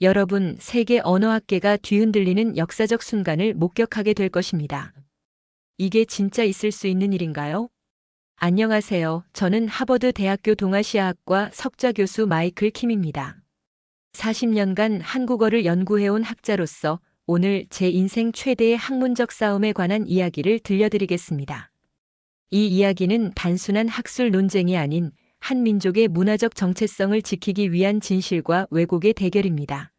여러분, 세계 언어학계가 뒤흔들리는 역사적 순간을 목격하게 될 것입니다. 이게 진짜 있을 수 있는 일인가요? 안녕하세요. 저는 하버드 대학교 동아시아학과 석좌 교수 마이클 킴입니다. 40년간 한국어를 연구해온 학자로서 오늘 제 인생 최대의 학문적 싸움에 관한 이야기를 들려드리겠습니다. 이 이야기는 단순한 학술 논쟁이 아닌 한 민족의 문화적 정체성을 지키기 위한 진실과 왜곡의 대결입니다.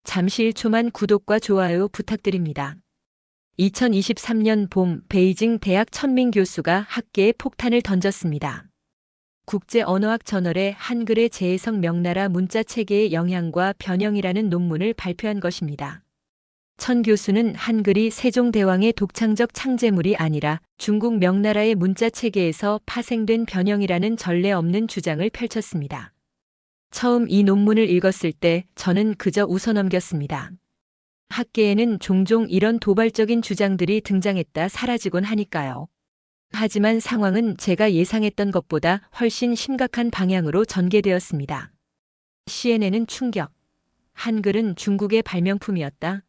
잠시 1초만 구독과 좋아요 부탁드립니다. 2023년 봄 베이징 대학 천민 교수가 학계에 폭탄을 던졌습니다. 국제언어학 저널에 한글의 재해석 명나라 문자 체계의 영향과 변형이라는 논문을 발표한 것입니다. 천 교수는 한글이 세종대왕의 독창적 창제물이 아니라 중국 명나라의 문자 체계에서 파생된 변형이라는 전례 없는 주장을 펼쳤습니다. 처음 이 논문을 읽었을 때 저는 그저 웃어넘겼습니다. 학계에는 종종 이런 도발적인 주장들이 등장했다 사라지곤 하니까요. 하지만 상황은 제가 예상했던 것보다 훨씬 심각한 방향으로 전개되었습니다. CNN은 충격. 한글은 중국의 발명품이었다.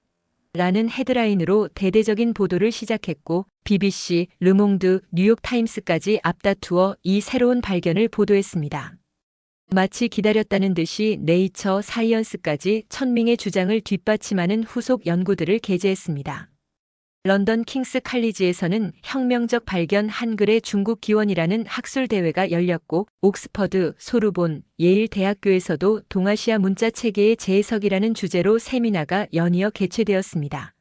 라는 헤드라인으로 대대적인 보도를 시작했고 BBC, 르몽드, 뉴욕타임스까지 앞다투어 이 새로운 발견을 보도했습니다. 마치 기다렸다는 듯이 네이처 사이언스까지 천밍의 주장을 뒷받침하는 후속 연구들을 게재했습니다. 런던 킹스 칼리지에서는 혁명적 발견 한글의 중국 기원이라는 학술 대회가 열렸고 옥스퍼드, 소르본, 예일 대학교에서도 동아시아 문자 체계의 재해석이라는 주제로 세미나가 연이어 개최되었습니다.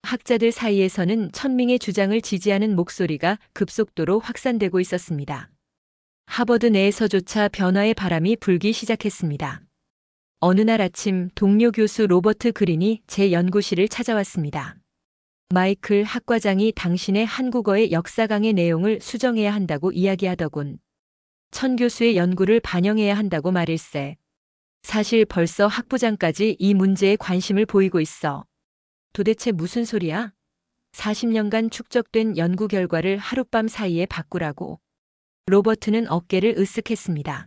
학자들 사이에서는 천밍의 주장을 지지하는 목소리가 급속도로 확산되고 있었습니다. 하버드 내에서조차 변화의 바람이 불기 시작했습니다. 어느 날 아침 동료 교수 로버트 그린이 제 연구실을 찾아왔습니다. 마이클 학과장이 당신의 한국어의 역사 강의 내용을 수정해야 한다고 이야기하더군. 천 교수의 연구를 반영해야 한다고 말일세. 사실 벌써 학부장까지 이 문제에 관심을 보이고 있어. 도대체 무슨 소리야? 40년간 축적된 연구 결과를 하룻밤 사이에 바꾸라고. 로버트는 어깨를 으쓱했습니다.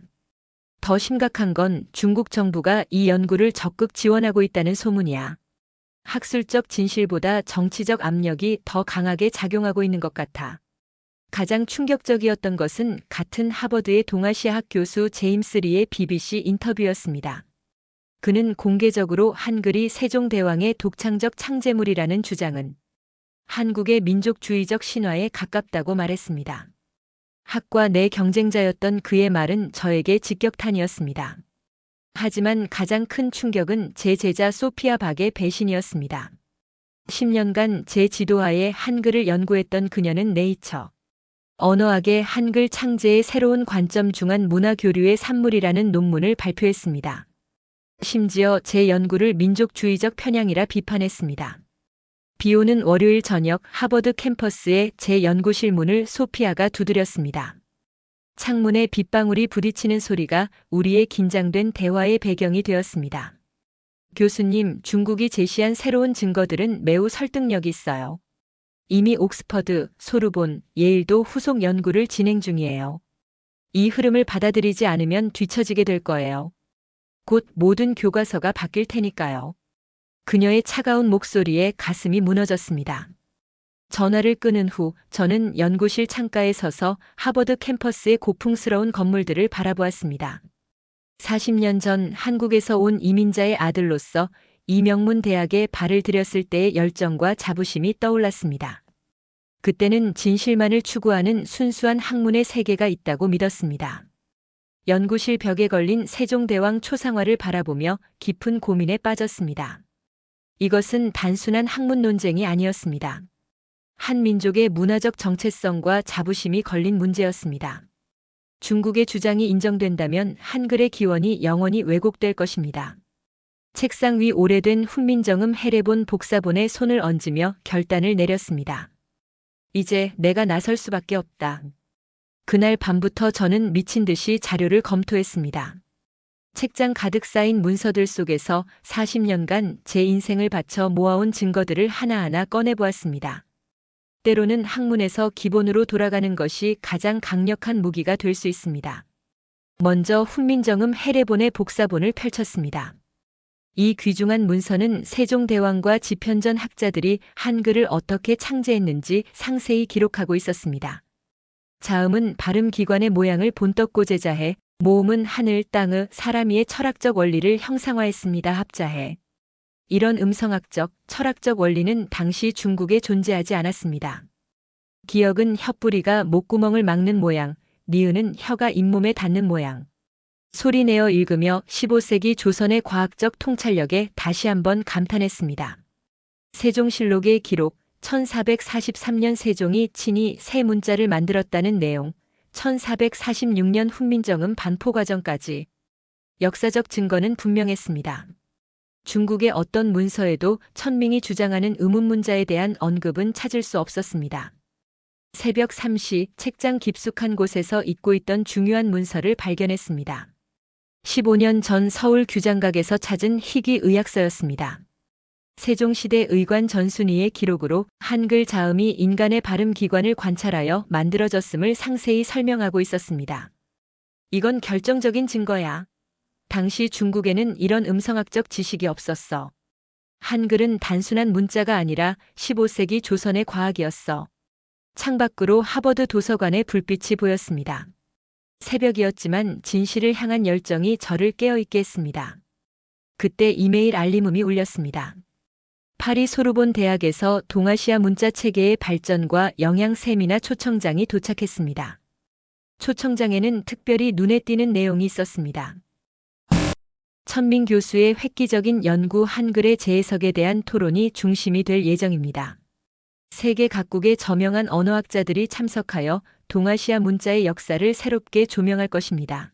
더 심각한 건 중국 정부가 이 연구를 적극 지원하고 있다는 소문이야. 학술적 진실보다 정치적 압력이 더 강하게 작용하고 있는 것 같아. 가장 충격적이었던 것은 같은 하버드의 동아시아학 교수 제임스 리의 BBC 인터뷰였습니다. 그는 공개적으로 한글이 세종대왕의 독창적 창제물이라는 주장은 한국의 민족주의적 신화에 가깝다고 말했습니다. 학과 내 경쟁자였던 그의 말은 저에게 직격탄이었습니다. 하지만 가장 큰 충격은 제 제자 소피아 박의 배신이었습니다. 10년간 제 지도하에 한글을 연구했던 그녀는 네이처 언어학의 한글 창제의 새로운 관점 중한 문화 교류의 산물이라는 논문을 발표했습니다. 심지어 제 연구를 민족주의적 편향이라 비판했습니다. 비오는 월요일 저녁 하버드 캠퍼스에 제 연구실 문을 소피아가 두드렸습니다. 창문에 빗방울이 부딪히는 소리가 우리의 긴장된 대화의 배경이 되었습니다. 교수님, 중국이 제시한 새로운 증거들은 매우 설득력 있어요. 이미 옥스퍼드, 소르본, 예일도 후속 연구를 진행 중이에요. 이 흐름을 받아들이지 않으면 뒤처지게 될 거예요. 곧 모든 교과서가 바뀔 테니까요. 그녀의 차가운 목소리에 가슴이 무너졌습니다. 전화를 끊은 후 저는 연구실 창가에 서서 하버드 캠퍼스의 고풍스러운 건물들을 바라보았습니다. 40년 전 한국에서 온 이민자의 아들로서 이 명문 대학에 발을 들였을 때의 열정과 자부심이 떠올랐습니다. 그때는 진실만을 추구하는 순수한 학문의 세계가 있다고 믿었습니다. 연구실 벽에 걸린 세종대왕 초상화를 바라보며 깊은 고민에 빠졌습니다. 이것은 단순한 학문 논쟁이 아니었습니다. 한 민족의 문화적 정체성과 자부심이 걸린 문제였습니다. 중국의 주장이 인정된다면 한글의 기원이 영원히 왜곡될 것입니다. 책상 위 오래된 훈민정음 해례본 복사본에 손을 얹으며 결단을 내렸습니다. 이제 내가 나설 수밖에 없다. 그날 밤부터 저는 미친 듯이 자료를 검토했습니다. 책장 가득 쌓인 문서들 속에서 40년간 제 인생을 바쳐 모아온 증거들을 하나하나 꺼내보았습니다. 때로는 학문에서 기본으로 돌아가는 것이 가장 강력한 무기가 될 수 있습니다. 먼저 훈민정음 해례본의 복사본을 펼쳤습니다. 이 귀중한 문서는 세종대왕과 집현전 학자들이 한글을 어떻게 창제했는지 상세히 기록하고 있었습니다. 자음은 발음기관의 모양을 본떡고 제자해, 모음은 하늘, 땅의, 사람이의 철학적 원리를 형상화했습니다. 합자해. 이런 음성학적, 철학적 원리는 당시 중국에 존재하지 않았습니다. 기역은 혓부리가 목구멍을 막는 모양, 니은은 혀가 잇몸에 닿는 모양. 소리내어 읽으며 15세기 조선의 과학적 통찰력에 다시 한번 감탄했습니다. 세종실록의 기록, 1443년 세종이 친히 새 문자를 만들었다는 내용, 1446년 훈민정음 반포 과정까지 역사적 증거는 분명했습니다. 중국의 어떤 문서에도 천밍이 주장하는 의문문자에 대한 언급은 찾을 수 없었습니다. 새벽 3시 책장 깊숙한 곳에서 잊고 있던 중요한 문서를 발견했습니다. 15년 전 서울 규장각에서 찾은 희귀 의학서였습니다. 세종시대 의관 전순이의 기록으로 한글 자음이 인간의 발음 기관을 관찰하여 만들어졌음을 상세히 설명하고 있었습니다. 이건 결정적인 증거야. 당시 중국에는 이런 음성학적 지식이 없었어. 한글은 단순한 문자가 아니라 15세기 조선의 과학이었어. 창밖으로 하버드 도서관의 불빛이 보였습니다. 새벽이었지만 진실을 향한 열정이 저를 깨어있게 했습니다. 그때 이메일 알림음이 울렸습니다. 파리 소르본 대학에서 동아시아 문자 체계의 발전과 영향 세미나 초청장이 도착했습니다. 초청장에는 특별히 눈에 띄는 내용이 있었습니다. 천민 교수의 획기적인 연구 한글의 재해석에 대한 토론이 중심이 될 예정입니다. 세계 각국의 저명한 언어학자들이 참석하여 동아시아 문자의 역사를 새롭게 조명할 것입니다.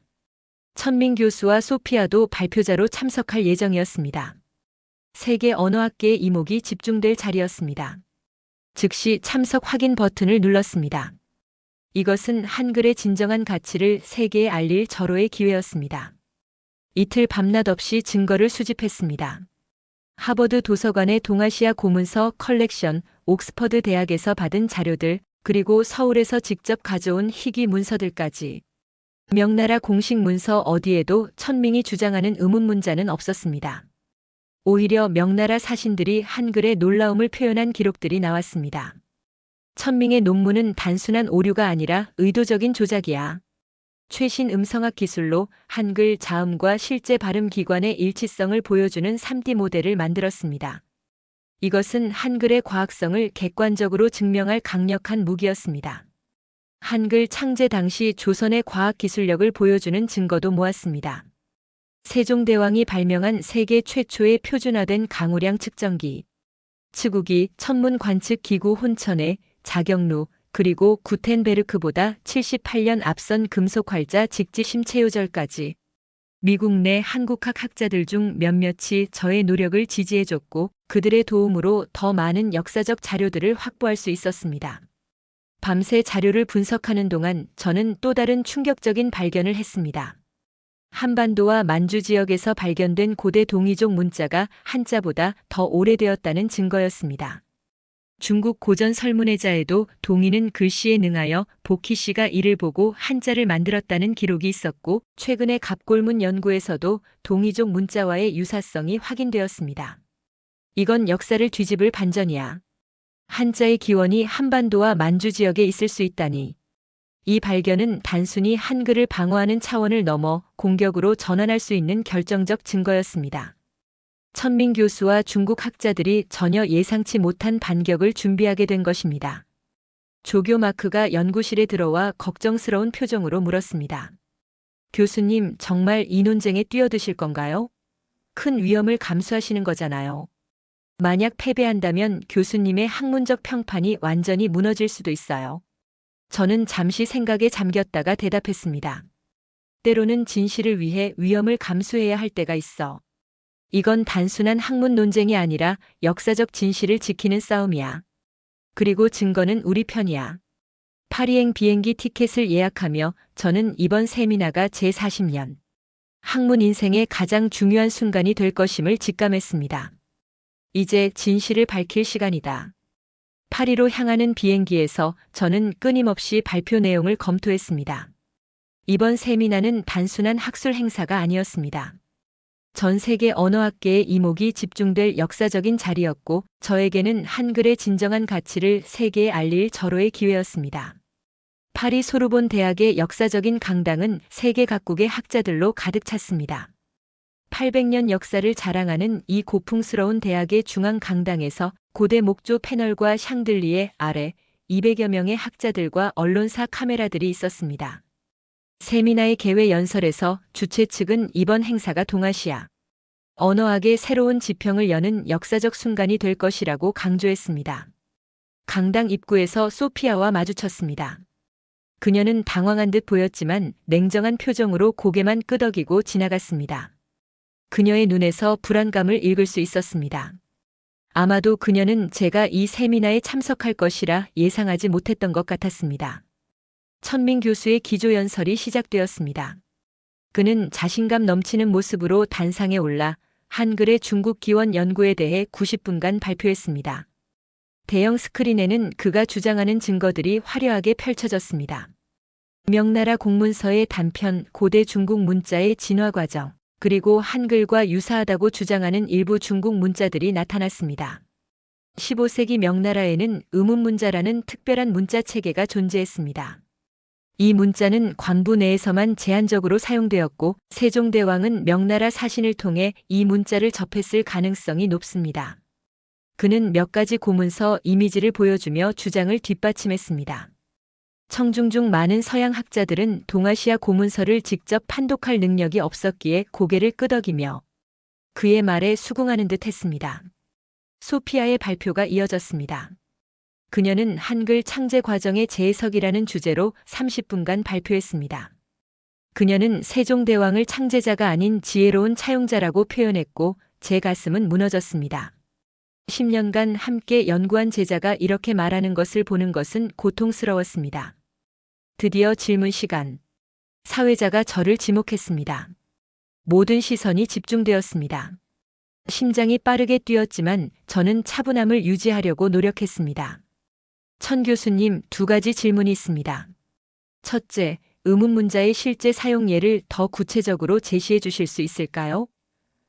천민 교수와 소피아도 발표자로 참석할 예정이었습니다. 세계 언어학계의 이목이 집중될 자리였습니다. 즉시 참석 확인 버튼을 눌렀습니다. 이것은 한글의 진정한 가치를 세계에 알릴 절호의 기회였습니다. 이틀 밤낮 없이 증거를 수집했습니다. 하버드 도서관의 동아시아 고문서 컬렉션, 옥스퍼드 대학에서 받은 자료들, 그리고 서울에서 직접 가져온 희귀 문서들까지. 명나라 공식 문서 어디에도 천밍이 주장하는 의문문자는 없었습니다. 오히려 명나라 사신들이 한글의 놀라움을 표현한 기록들이 나왔습니다. 천밍의 논문은 단순한 오류가 아니라 의도적인 조작이야. 최신 음성학 기술로 한글 자음과 실제 발음 기관의 일치성을 보여주는 3D 모델을 만들었습니다. 이것은 한글의 과학성을 객관적으로 증명할 강력한 무기였습니다. 한글 창제 당시 조선의 과학 기술력을 보여주는 증거도 모았습니다. 세종대왕이 발명한 세계 최초의 표준화된 강우량 측정기, 치국이, 천문 관측 기구 혼천의, 자경루, 그리고 구텐베르크보다 78년 앞선 금속 활자 직지 심체요절까지 미국 내 한국학 학자들 중 몇몇이 저의 노력을 지지해줬고 그들의 도움으로 더 많은 역사적 자료들을 확보할 수 있었습니다. 밤새 자료를 분석하는 동안 저는 또 다른 충격적인 발견을 했습니다. 한반도와 만주 지역에서 발견된 고대 동이족 문자가 한자보다 더 오래되었다는 증거였습니다. 중국 고전 설문회자에도 동이는 글씨에 능하여 보키 씨가 이를 보고 한자를 만들었다는 기록이 있었고 최근의 갑골문 연구에서도 동이족 문자와의 유사성이 확인되었습니다. 이건 역사를 뒤집을 반전이야. 한자의 기원이 한반도와 만주 지역에 있을 수 있다니. 이 발견은 단순히 한글을 방어하는 차원을 넘어 공격으로 전환할 수 있는 결정적 증거였습니다. 천민 교수와 중국 학자들이 전혀 예상치 못한 반격을 준비하게 된 것입니다. 조교 마크가 연구실에 들어와 걱정스러운 표정으로 물었습니다. 교수님, 정말 이 논쟁에 뛰어드실 건가요? 큰 위험을 감수하시는 거잖아요. 만약 패배한다면 교수님의 학문적 평판이 완전히 무너질 수도 있어요. 저는 잠시 생각에 잠겼다가 대답했습니다. 때로는 진실을 위해 위험을 감수해야 할 때가 있어. 이건 단순한 학문 논쟁이 아니라 역사적 진실을 지키는 싸움이야. 그리고 증거는 우리 편이야. 파리행 비행기 티켓을 예약하며 저는 이번 세미나가 제40년 학문 인생의 가장 중요한 순간이 될 것임을 직감했습니다. 이제 진실을 밝힐 시간이다. 파리로 향하는 비행기에서 저는 끊임없이 발표 내용을 검토했습니다. 이번 세미나는 단순한 학술 행사가 아니었습니다. 전 세계 언어학계의 이목이 집중될 역사적인 자리였고, 저에게는 한글의 진정한 가치를 세계에 알릴 절호의 기회였습니다. 파리 소르본 대학의 역사적인 강당은 세계 각국의 학자들로 가득 찼습니다. 800년 역사를 자랑하는 이 고풍스러운 대학의 중앙 강당에서 고대 목조 패널과 샹들리에 아래 200여 명의 학자들과 언론사 카메라들이 있었습니다. 세미나의 개회 연설에서 주최 측은 이번 행사가 동아시아 언어학의 새로운 지평을 여는 역사적 순간이 될 것이라고 강조했습니다. 강당 입구에서 소피아와 마주쳤습니다. 그녀는 당황한 듯 보였지만 냉정한 표정으로 고개만 끄덕이고 지나갔습니다. 그녀의 눈에서 불안감을 읽을 수 있었습니다. 아마도 그녀는 제가 이 세미나에 참석할 것이라 예상하지 못했던 것 같았습니다. 천민 교수의 기조연설이 시작되었습니다. 그는 자신감 넘치는 모습으로 단상에 올라 한글의 중국 기원 연구에 대해 90분간 발표했습니다. 대형 스크린에는 그가 주장하는 증거들이 화려하게 펼쳐졌습니다. 명나라 공문서의 단편, 고대 중국 문자의 진화 과정, 그리고 한글과 유사하다고 주장하는 일부 중국 문자들이 나타났습니다. 15세기 명나라에는 의문문자라는 특별한 문자 체계가 존재했습니다. 이 문자는 관부 내에서만 제한적으로 사용되었고, 세종대왕은 명나라 사신을 통해 이 문자를 접했을 가능성이 높습니다. 그는 몇 가지 고문서 이미지를 보여주며 주장을 뒷받침했습니다. 청중 중 많은 서양 학자들은 동아시아 고문서를 직접 판독할 능력이 없었기에 고개를 끄덕이며 그의 말에 수긍하는 듯 했습니다. 소피아의 발표가 이어졌습니다. 그녀는 한글 창제 과정의 재해석이라는 주제로 30분간 발표했습니다. 그녀는 세종대왕을 창제자가 아닌 지혜로운 차용자라고 표현했고, 제 가슴은 무너졌습니다. 10년간 함께 연구한 제자가 이렇게 말하는 것을 보는 것은 고통스러웠습니다. 드디어 질문 시간. 사회자가 저를 지목했습니다. 모든 시선이 집중되었습니다. 심장이 빠르게 뛰었지만 저는 차분함을 유지하려고 노력했습니다. 천 교수님, 2가지 질문이 있습니다. 첫째, 의문문자의 실제 사용 예를 더 구체적으로 제시해 주실 수 있을까요?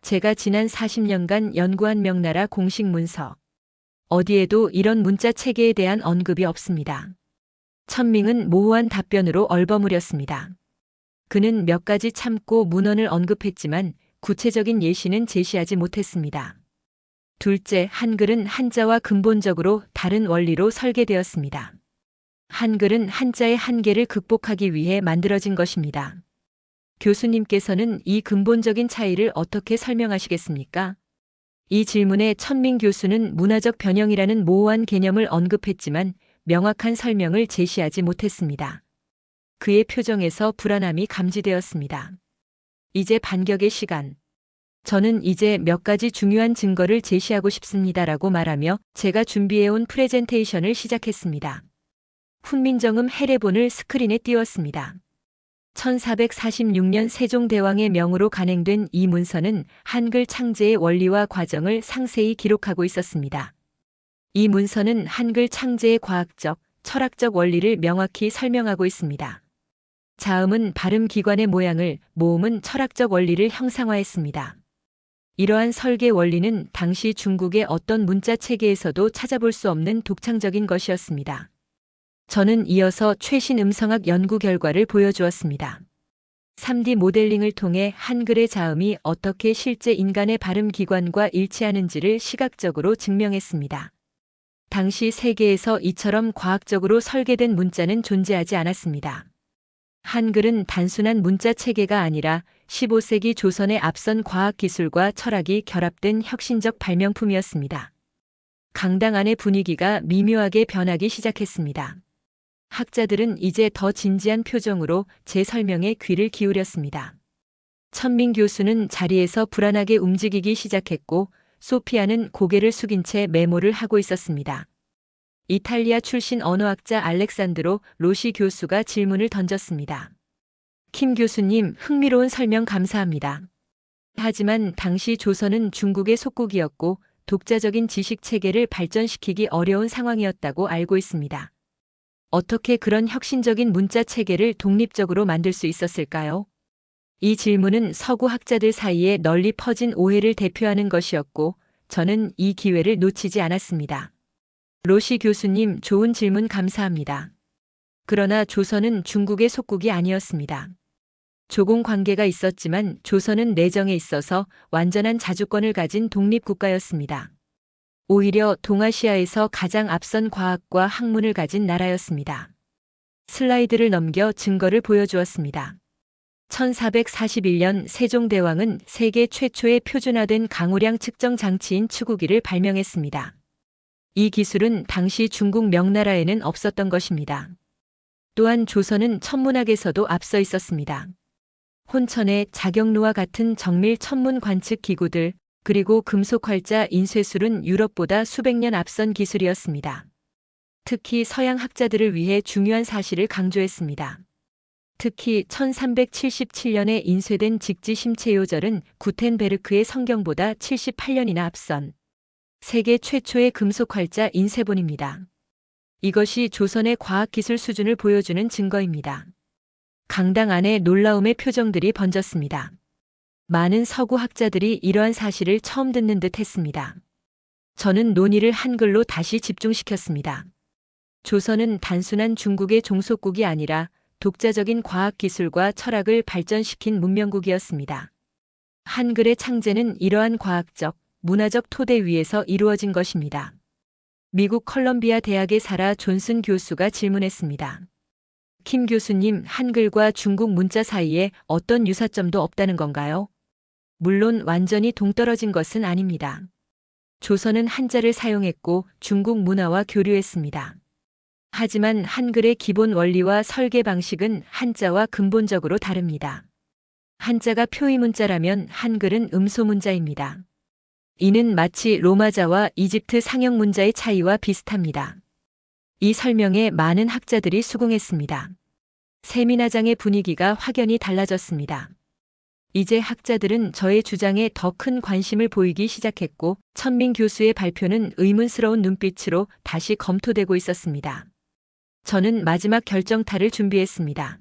제가 지난 40년간 연구한 명나라 공식 문서. 어디에도 이런 문자 체계에 대한 언급이 없습니다. 천밍은 모호한 답변으로 얼버무렸습니다. 그는 몇 가지 참고 문헌을 언급했지만 구체적인 예시는 제시하지 못했습니다. 둘째, 한글은 한자와 근본적으로 다른 원리로 설계되었습니다. 한글은 한자의 한계를 극복하기 위해 만들어진 것입니다. 교수님께서는 이 근본적인 차이를 어떻게 설명하시겠습니까? 이 질문에 천민 교수는 문화적 변형이라는 모호한 개념을 언급했지만 명확한 설명을 제시하지 못했습니다. 그의 표정에서 불안함이 감지되었습니다. 이제 반격의 시간. 저는 이제 몇 가지 중요한 증거를 제시하고 싶습니다라고 말하며 제가 준비해온 프레젠테이션을 시작했습니다. 훈민정음 해례본을 스크린에 띄웠습니다. 1446년 세종대왕의 명으로 간행된 이 문서는 한글 창제의 원리와 과정을 상세히 기록하고 있었습니다. 이 문서는 한글 창제의 과학적, 철학적 원리를 명확히 설명하고 있습니다. 자음은 발음 기관의 모양을, 모음은 철학적 원리를 형상화했습니다. 이러한 설계 원리는 당시 중국의 어떤 문자 체계에서도 찾아볼 수 없는 독창적인 것이었습니다. 저는 이어서 최신 음성학 연구 결과를 보여주었습니다. 3D 모델링을 통해 한글의 자음이 어떻게 실제 인간의 발음 기관과 일치하는지를 시각적으로 증명했습니다. 당시 세계에서 이처럼 과학적으로 설계된 문자는 존재하지 않았습니다. 한글은 단순한 문자 체계가 아니라 15세기 조선의 앞선 과학기술과 철학이 결합된 혁신적 발명품이었습니다. 강당 안의 분위기가 미묘하게 변하기 시작했습니다. 학자들은 이제 더 진지한 표정으로 제 설명에 귀를 기울였습니다. 천민 교수는 자리에서 불안하게 움직이기 시작했고, 소피아는 고개를 숙인 채 메모를 하고 있었습니다. 이탈리아 출신 언어학자 알렉산드로 로시 교수가 질문을 던졌습니다. 킴 교수님, 흥미로운 설명 감사합니다. 하지만 당시 조선은 중국의 속국이었고 독자적인 지식 체계를 발전시키기 어려운 상황이었다고 알고 있습니다. 어떻게 그런 혁신적인 문자 체계를 독립적으로 만들 수 있었을까요? 이 질문은 서구 학자들 사이에 널리 퍼진 오해를 대표하는 것이었고, 저는 이 기회를 놓치지 않았습니다. 로시 교수님, 좋은 질문 감사합니다. 그러나 조선은 중국의 속국이 아니었습니다. 조공 관계가 있었지만 조선은 내정에 있어서 완전한 자주권을 가진 독립국가였습니다. 오히려 동아시아에서 가장 앞선 과학과 학문을 가진 나라였습니다. 슬라이드를 넘겨 증거를 보여주었습니다. 1441년 세종대왕은 세계 최초의 표준화된 강우량 측정 장치인 추구기를 발명했습니다. 이 기술은 당시 중국 명나라에는 없었던 것입니다. 또한 조선은 천문학에서도 앞서 있었습니다. 혼천의 자경루와 같은 정밀 천문 관측 기구들, 그리고 금속 활자 인쇄술은 유럽보다 수백 년 앞선 기술이었습니다. 특히 서양 학자들을 위해 중요한 사실을 강조했습니다. 특히 1377년에 인쇄된 직지 심체요절은 구텐베르크의 성경보다 78년이나 앞선 세계 최초의 금속 활자 인쇄본입니다. 이것이 조선의 과학기술 수준을 보여주는 증거입니다. 강당 안에 놀라움의 표정들이 번졌습니다. 많은 서구 학자들이 이러한 사실을 처음 듣는 듯 했습니다. 저는 논의를 한글로 다시 집중시켰습니다. 조선은 단순한 중국의 종속국이 아니라 독자적인 과학기술과 철학을 발전시킨 문명국이었습니다. 한글의 창제는 이러한 과학적, 문화적 토대 위에서 이루어진 것입니다. 미국 컬럼비아 대학의 사라 존슨 교수가 질문했습니다. 킴 교수님, 한글과 중국 문자 사이에 어떤 유사점도 없다는 건가요? 물론 완전히 동떨어진 것은 아닙니다. 조선은 한자를 사용했고 중국 문화와 교류했습니다. 하지만 한글의 기본 원리와 설계 방식은 한자와 근본적으로 다릅니다. 한자가 표의문자라면 한글은 음소문자입니다. 이는 마치 로마자와 이집트 상형 문자의 차이와 비슷합니다. 이 설명에 많은 학자들이 수긍했습니다. 세미나장의 분위기가 확연히 달라졌습니다. 이제 학자들은 저의 주장에 더 큰 관심을 보이기 시작했고, 천민 교수의 발표는 의문스러운 눈빛으로 다시 검토되고 있었습니다. 저는 마지막 결정타를 준비했습니다.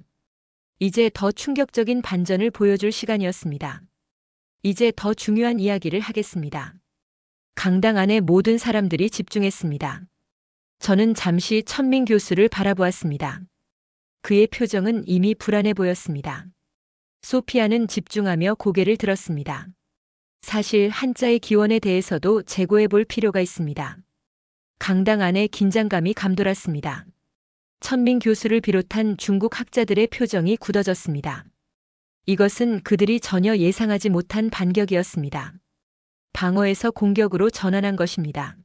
이제 더 충격적인 반전을 보여줄 시간이었습니다. 이제 더 중요한 이야기를 하겠습니다. 강당 안에 모든 사람들이 집중했습니다. 저는 잠시 천민 교수를 바라보았습니다. 그의 표정은 이미 불안해 보였습니다. 소피아는 집중하며 고개를 들었습니다. 사실 한자의 기원에 대해서도 재고해 볼 필요가 있습니다. 강당 안에 긴장감이 감돌았습니다. 천민 교수를 비롯한 중국 학자들의 표정이 굳어졌습니다. 이것은 그들이 전혀 예상하지 못한 반격이었습니다. 방어에서 공격으로 전환한 것입니다.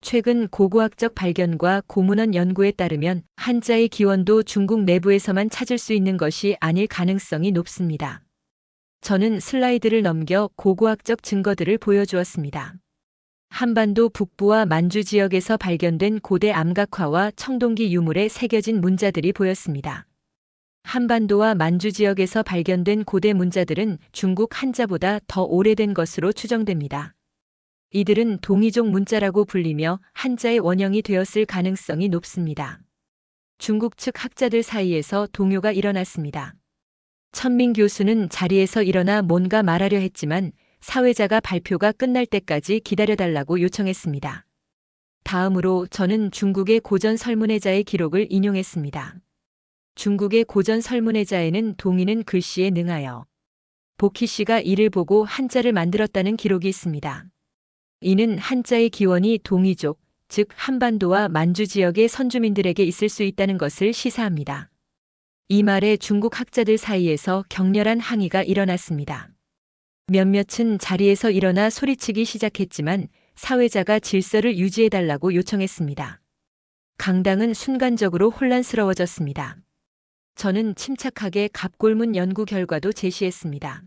최근 고고학적 발견과 고문헌 연구에 따르면 한자의 기원도 중국 내부에서만 찾을 수 있는 것이 아닐 가능성이 높습니다. 저는 슬라이드를 넘겨 고고학적 증거들을 보여주었습니다. 한반도 북부와 만주 지역에서 발견된 고대 암각화와 청동기 유물에 새겨진 문자들이 보였습니다. 한반도와 만주 지역에서 발견된 고대 문자들은 중국 한자보다 더 오래된 것으로 추정됩니다. 이들은 동이족 문자라고 불리며 한자의 원형이 되었을 가능성이 높습니다. 중국 측 학자들 사이에서 동요가 일어났습니다. 천민 교수는 자리에서 일어나 뭔가 말하려 했지만 사회자가 발표가 끝날 때까지 기다려달라고 요청했습니다. 다음으로 저는 중국의 고전 설문회자의 기록을 인용했습니다. 중국의 고전 설문회자에는 동이는 글씨에 능하여 보키 씨가 이를 보고 한자를 만들었다는 기록이 있습니다. 이는 한자의 기원이 동이족, 즉 한반도와 만주 지역의 선주민들에게 있을 수 있다는 것을 시사합니다. 이 말에 중국 학자들 사이에서 격렬한 항의가 일어났습니다. 몇몇은 자리에서 일어나 소리치기 시작했지만 사회자가 질서를 유지해달라고 요청했습니다. 강당은 순간적으로 혼란스러워졌습니다. 저는 침착하게 갑골문 연구 결과도 제시했습니다.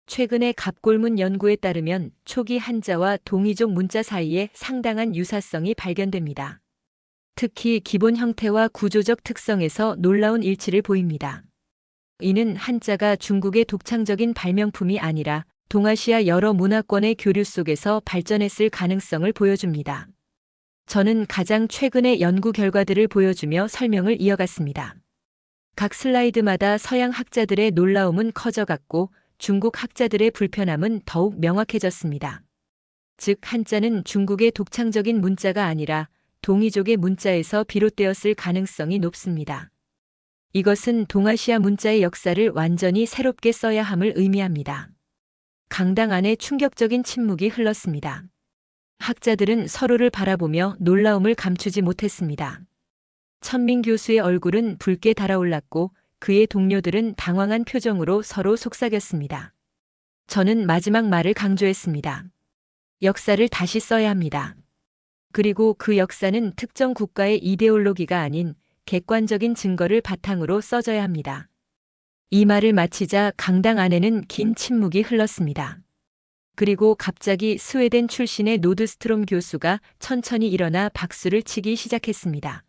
최근의 갑골문 연구에 따르면 초기 한자와 동이족 문자 사이에 상당한 유사성이 발견됩니다. 특히 기본 형태와 구조적 특성에서 놀라운 일치를 보입니다. 이는 한자가 중국의 독창적인 발명품이 아니라 동아시아 여러 문화권의 교류 속에서 발전했을 가능성을 보여줍니다. 저는 가장 최근의 연구 결과들을 보여주며 설명을 이어갔습니다. 각 슬라이드마다 서양 학자들의 놀라움은 커져갔고 중국 학자들의 불편함은 더욱 명확해졌습니다. 즉 한자는 중국의 독창적인 문자가 아니라 동이족의 문자에서 비롯되었을 가능성이 높습니다. 이것은 동아시아 문자의 역사를 완전히 새롭게 써야 함을 의미합니다. 강당 안에 충격적인 침묵이 흘렀습니다. 학자들은 서로를 바라보며 놀라움을 감추지 못했습니다. 천민 교수의 얼굴은 붉게 달아올랐고 그의 동료들은 당황한 표정으로 서로 속삭였습니다. 저는 마지막 말을 강조했습니다. 역사를 다시 써야 합니다. 그리고 그 역사는 특정 국가의 이데올로기가 아닌 객관적인 증거를 바탕으로 써져야 합니다. 이 말을 마치자 강당 안에는 긴 침묵이 흘렀습니다. 그리고 갑자기 스웨덴 출신의 노드스트롬 교수가 천천히 일어나 박수를 치기 시작했습니다.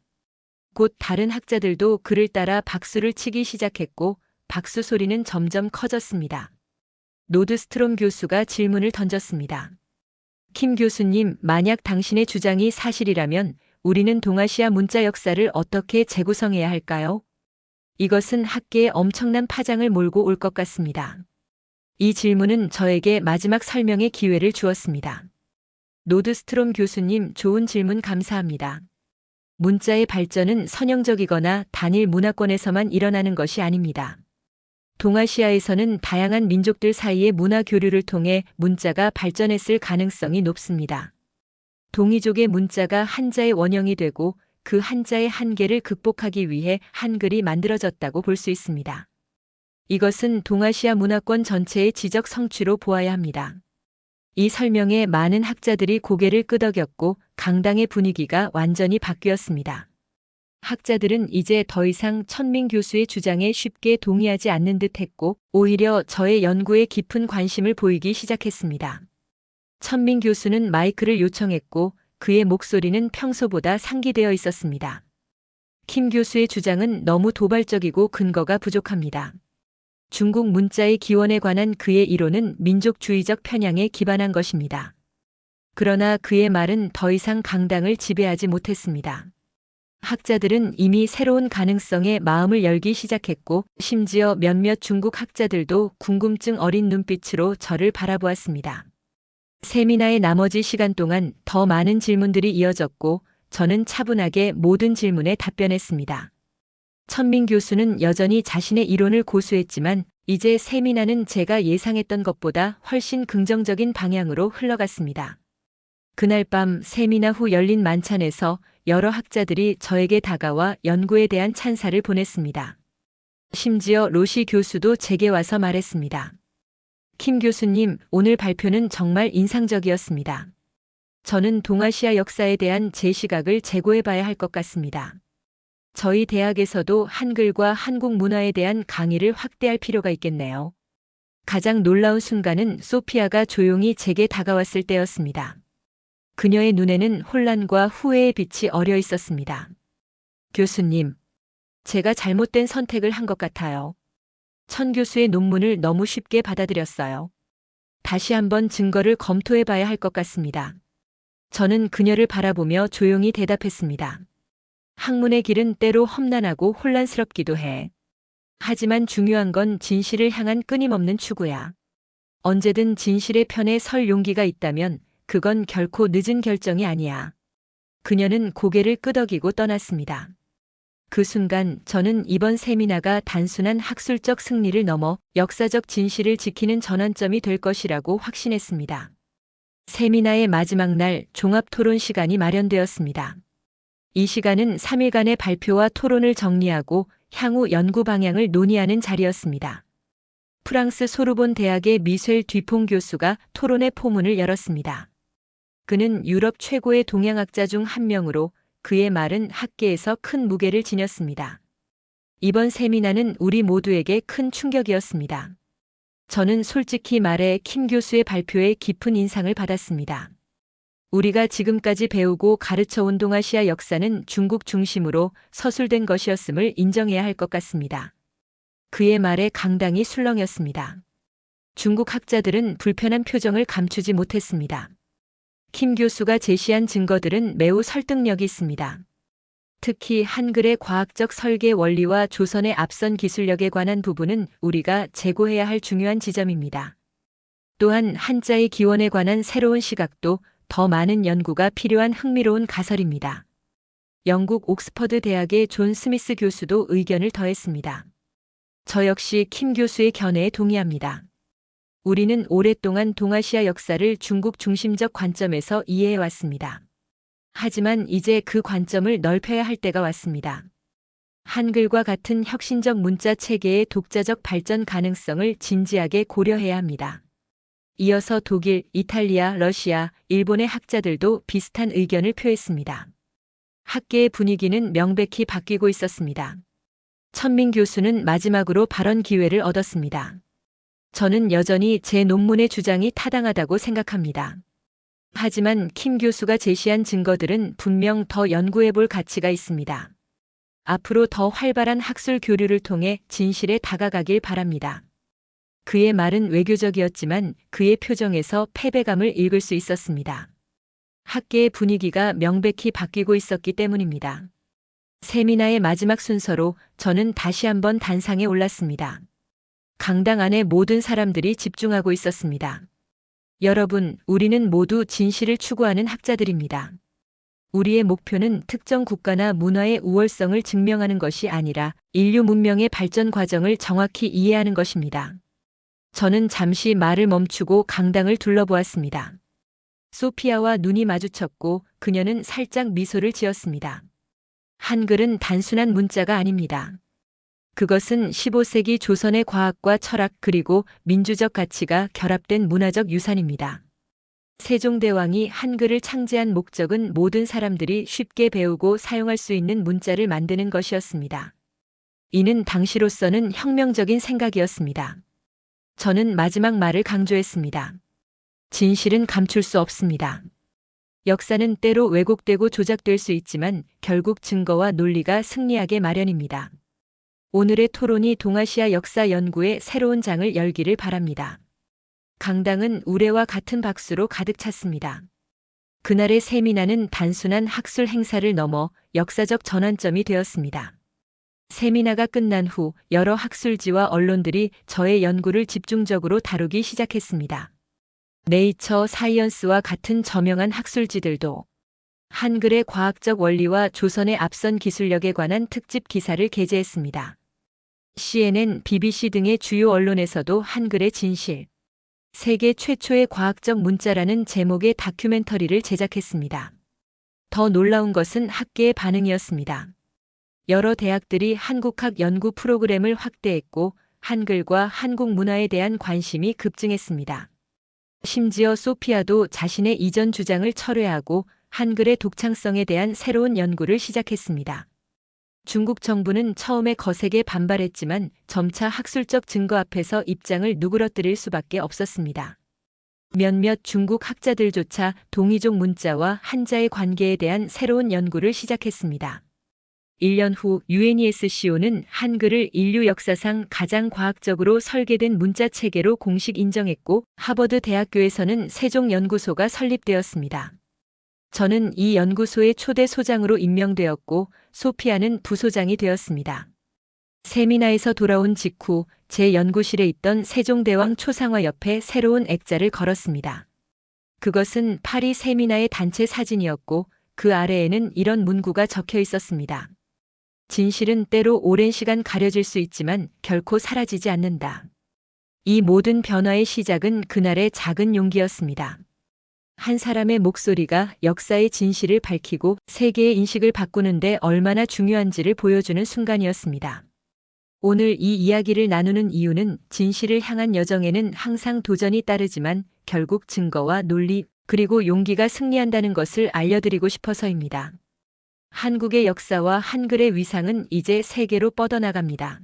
곧 다른 학자들도 그를 따라 박수를 치기 시작했고 박수 소리는 점점 커졌습니다. 노드스트롬 교수가 질문을 던졌습니다. 킴 교수님, 만약 당신의 주장이 사실이라면 우리는 동아시아 문자 역사를 어떻게 재구성해야 할까요? 이것은 학계에 엄청난 파장을 몰고 올 것 같습니다. 이 질문은 저에게 마지막 설명의 기회를 주었습니다. 노드스트롬 교수님, 좋은 질문 감사합니다. 문자의 발전은 선형적이거나 단일 문화권에서만 일어나는 것이 아닙니다. 동아시아에서는 다양한 민족들 사이의 문화 교류를 통해 문자가 발전했을 가능성이 높습니다. 동이족의 문자가 한자의 원형이 되고 그 한자의 한계를 극복하기 위해 한글이 만들어졌다고 볼 수 있습니다. 이것은 동아시아 문화권 전체의 지적 성취로 보아야 합니다. 이 설명에 많은 학자들이 고개를 끄덕였고 강당의 분위기가 완전히 바뀌었습니다. 학자들은 이제 더 이상 천민 교수의 주장에 쉽게 동의하지 않는 듯 했고 오히려 저의 연구에 깊은 관심을 보이기 시작했습니다. 천민 교수는 마이크를 요청했고 그의 목소리는 평소보다 상기되어 있었습니다. 킴 교수의 주장은 너무 도발적이고 근거가 부족합니다. 중국 문자의 기원에 관한 그의 이론은 민족주의적 편향에 기반한 것입니다. 그러나 그의 말은 더 이상 강당을 지배하지 못했습니다. 학자들은 이미 새로운 가능성에 마음을 열기 시작했고 심지어 몇몇 중국 학자들도 궁금증 어린 눈빛으로 저를 바라보았습니다. 세미나의 나머지 시간 동안 더 많은 질문들이 이어졌고 저는 차분하게 모든 질문에 답변했습니다. 천민 교수는 여전히 자신의 이론을 고수했지만 이제 세미나는 제가 예상했던 것보다 훨씬 긍정적인 방향으로 흘러갔습니다. 그날 밤 세미나 후 열린 만찬에서 여러 학자들이 저에게 다가와 연구에 대한 찬사를 보냈습니다. 심지어 로시 교수도 제게 와서 말했습니다. 킴 교수님, 오늘 발표는 정말 인상적이었습니다. 저는 동아시아 역사에 대한 제 시각을 재고해 봐야 할 것 같습니다. 저희 대학에서도 한글과 한국 문화에 대한 강의를 확대할 필요가 있겠네요. 가장 놀라운 순간은 소피아가 조용히 제게 다가왔을 때였습니다. 그녀의 눈에는 혼란과 후회의 빛이 어려 있었습니다. 교수님, 제가 잘못된 선택을 한 것 같아요. 천 교수의 논문을 너무 쉽게 받아들였어요. 다시 한번 증거를 검토해 봐야 할 것 같습니다. 저는 그녀를 바라보며 조용히 대답했습니다. 학문의 길은 때로 험난하고 혼란스럽기도 해. 하지만 중요한 건 진실을 향한 끊임없는 추구야. 언제든 진실의 편에 설 용기가 있다면 그건 결코 늦은 결정이 아니야. 그녀는 고개를 끄덕이고 떠났습니다. 그 순간 저는 이번 세미나가 단순한 학술적 승리를 넘어 역사적 진실을 지키는 전환점이 될 것이라고 확신했습니다. 세미나의 마지막 날 종합 토론 시간이 마련되었습니다. 이 시간은 3일간의 발표와 토론을 정리하고 향후 연구 방향을 논의하는 자리였습니다. 프랑스 소르본 대학의 미셸 듀퐁 교수가 토론의 포문을 열었습니다. 그는 유럽 최고의 동양학자 중 한 명으로 그의 말은 학계에서 큰 무게를 지녔습니다. 이번 세미나는 우리 모두에게 큰 충격이었습니다. 저는 솔직히 말해 킴 교수의 발표에 깊은 인상을 받았습니다. 우리가 지금까지 배우고 가르쳐온 동아시아 역사는 중국 중심으로 서술된 것이었음을 인정해야 할 것 같습니다. 그의 말에 강당이 술렁였습니다. 중국 학자들은 불편한 표정을 감추지 못했습니다. 킴 교수가 제시한 증거들은 매우 설득력이 있습니다. 특히 한글의 과학적 설계 원리와 조선의 앞선 기술력에 관한 부분은 우리가 재고해야 할 중요한 지점입니다. 또한 한자의 기원에 관한 새로운 시각도 더 많은 연구가 필요한 흥미로운 가설입니다. 영국 옥스퍼드 대학의 존 스미스 교수도 의견을 더했습니다. 저 역시 킴 교수의 견해에 동의합니다. 우리는 오랫동안 동아시아 역사를 중국 중심적 관점에서 이해해 왔습니다. 하지만 이제 그 관점을 넓혀야 할 때가 왔습니다. 한글과 같은 혁신적 문자 체계의 독자적 발전 가능성을 진지하게 고려해야 합니다. 이어서 독일, 이탈리아, 러시아, 일본의 학자들도 비슷한 의견을 표했습니다. 학계의 분위기는 명백히 바뀌고 있었습니다. 천민 교수는 마지막으로 발언 기회를 얻었습니다. 저는 여전히 제 논문의 주장이 타당하다고 생각합니다. 하지만 킴 교수가 제시한 증거들은 분명 더 연구해 볼 가치가 있습니다. 앞으로 더 활발한 학술 교류를 통해 진실에 다가가길 바랍니다. 그의 말은 외교적이었지만 그의 표정에서 패배감을 읽을 수 있었습니다. 학계의 분위기가 명백히 바뀌고 있었기 때문입니다. 세미나의 마지막 순서로 저는 다시 한번 단상에 올랐습니다. 강당 안에 모든 사람들이 집중하고 있었습니다. 여러분, 우리는 모두 진실을 추구하는 학자들입니다. 우리의 목표는 특정 국가나 문화의 우월성을 증명하는 것이 아니라 인류 문명의 발전 과정을 정확히 이해하는 것입니다. 저는 잠시 말을 멈추고 강당을 둘러보았습니다. 소피아와 눈이 마주쳤고 그녀는 살짝 미소를 지었습니다. 한글은 단순한 문자가 아닙니다. 그것은 15세기 조선의 과학과 철학 그리고 민주적 가치가 결합된 문화적 유산입니다. 세종대왕이 한글을 창제한 목적은 모든 사람들이 쉽게 배우고 사용할 수 있는 문자를 만드는 것이었습니다. 이는 당시로서는 혁명적인 생각이었습니다. 저는 마지막 말을 강조했습니다. 진실은 감출 수 없습니다. 역사는 때로 왜곡되고 조작될 수 있지만 결국 증거와 논리가 승리하게 마련입니다. 오늘의 토론이 동아시아 역사 연구의 새로운 장을 열기를 바랍니다. 강당은 우레와 같은 박수로 가득 찼습니다. 그날의 세미나는 단순한 학술 행사를 넘어 역사적 전환점이 되었습니다. 세미나가 끝난 후 여러 학술지와 언론들이 저의 연구를 집중적으로 다루기 시작했습니다. 네이처 사이언스와 같은 저명한 학술지들도 한글의 과학적 원리와 조선의 앞선 기술력에 관한 특집 기사를 게재했습니다. CNN, BBC 등의 주요 언론에서도 한글의 진실, 세계 최초의 과학적 문자라는 제목의 다큐멘터리를 제작했습니다. 더 놀라운 것은 학계의 반응이었습니다. 여러 대학들이 한국학 연구 프로그램을 확대했고 한글과 한국 문화에 대한 관심이 급증했습니다. 심지어 소피아도 자신의 이전 주장을 철회하고 한글의 독창성에 대한 새로운 연구를 시작했습니다. 중국 정부는 처음에 거세게 반발했지만 점차 학술적 증거 앞에서 입장을 누그러뜨릴 수밖에 없었습니다. 몇몇 중국 학자들조차 동이족 문자와 한자의 관계에 대한 새로운 연구를 시작했습니다. 1년 후 UNESCO는 한글을 인류 역사상 가장 과학적으로 설계된 문자 체계로 공식 인정했고 하버드 대학교에서는 세종연구소가 설립되었습니다. 저는 이 연구소의 초대 소장으로 임명되었고 소피아는 부소장이 되었습니다. 세미나에서 돌아온 직후 제 연구실에 있던 세종대왕 초상화 옆에 새로운 액자를 걸었습니다. 그것은 파리 세미나의 단체 사진이었고 그 아래에는 이런 문구가 적혀 있었습니다. 진실은 때로 오랜 시간 가려질 수 있지만 결코 사라지지 않는다. 이 모든 변화의 시작은 그날의 작은 용기였습니다. 한 사람의 목소리가 역사의 진실을 밝히고 세계의 인식을 바꾸는데 얼마나 중요한지를 보여주는 순간이었습니다. 오늘 이 이야기를 나누는 이유는 진실을 향한 여정에는 항상 도전이 따르지만 결국 증거와 논리 그리고 용기가 승리한다는 것을 알려드리고 싶어서입니다. 한국의 역사와 한글의 위상은 이제 세계로 뻗어나갑니다.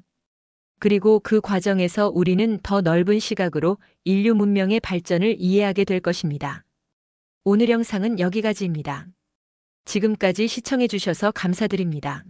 그리고 그 과정에서 우리는 더 넓은 시각으로 인류 문명의 발전을 이해하게 될 것입니다. 오늘 영상은 여기까지입니다. 지금까지 시청해 주셔서 감사드립니다.